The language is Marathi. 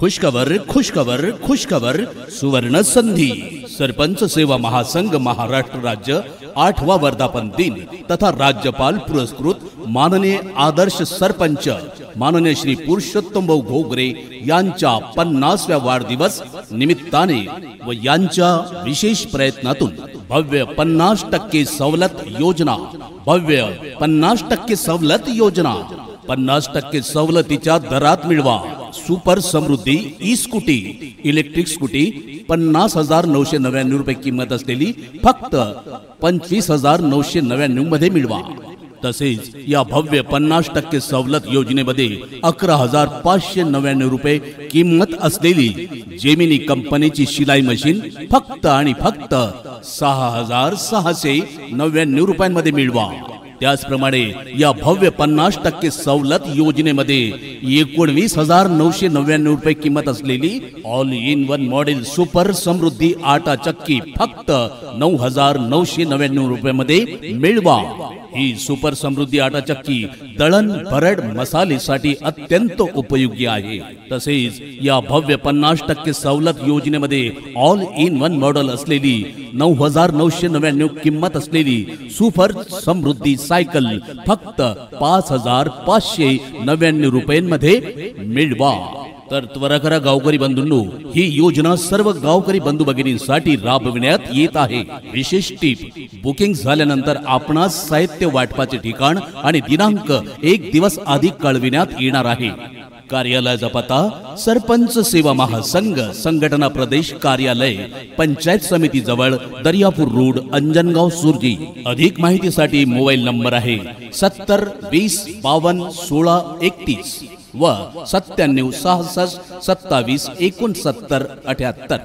खुशखबर खुशखबर खुशखबर सुवर्ण संधी। सरपंच सेवा महासंघ महाराष्ट्र राज्य 8वा वर्धापन दिन तथा राज्यपाल पुरस्कृत माननीय आदर्श सरपंच माननीय श्री पुरुषोत्तम भाऊ घोगरे यांच्या 50व्या वाढदिवस निमित्ताने व यांच्या विशेष प्रयत्नातून भव्य 50% सवलत योजना, भव्य 50% सवलत योजना, 50% सवलतीच्या दरात मिळवा सुपर समृद्धी ई स्कूटी, इलेक्ट्रिक स्कूटी 50,999 रुपये किंमत असलेली फक्त 25,999 मध्ये मिळवा। तसेच या भव्य 50% सवलत योजनेमध्ये 11,599 रुपये किंमत असलेली जेमिनी कंपनीची शिलाई मशीन फक्त आणि फक्त 6,699 रुपयांमध्ये मिळवा। त्याचप्रमाणे या भव्य 50% सवलत योजनेमध्ये 19,999 रुपये किंमत असलेली all in one model super Samruddhi आटा चक्की फक्त 9,999 रुपयामध्ये मिळवा। ही सुपर समृद्धी आटा चक्की दळण भरड मसालेसाठी अत्यंत उपयोगी आहे। तसेच या भव्य 50% सवलत योजनेमध्ये ऑल इन वन मॉडेल असलेली 9,999 किंमत असलेली सुपर समृद्धी सायकल फक्त 5,599 रुपयांमध्ये मिळवा। तर त्वरा करा गावकरी बंधूंनो, ही योजना सर्व गावकरी बंधू भगिनींसाठी राबविण्यात येत आहे। विशेष टीप, बुकिंग झाल्यानंतर आपणास साहित्य वाटपाचे ठिकाण आणि दिनांक 1 दिवस आधी कळविण्यात येणार आहे। कार्यालयाचा पत्ता सरपंच सेवा महासंघ संघटना प्रदेश कार्यालय पंचायत समिती जवळ दर्यापूर रोड अंजनगाव सुरजी। अधिक माहितीसाठी मोबाईल नंबर आहे 70 20 52 16 31 व 97 66 27 69 78।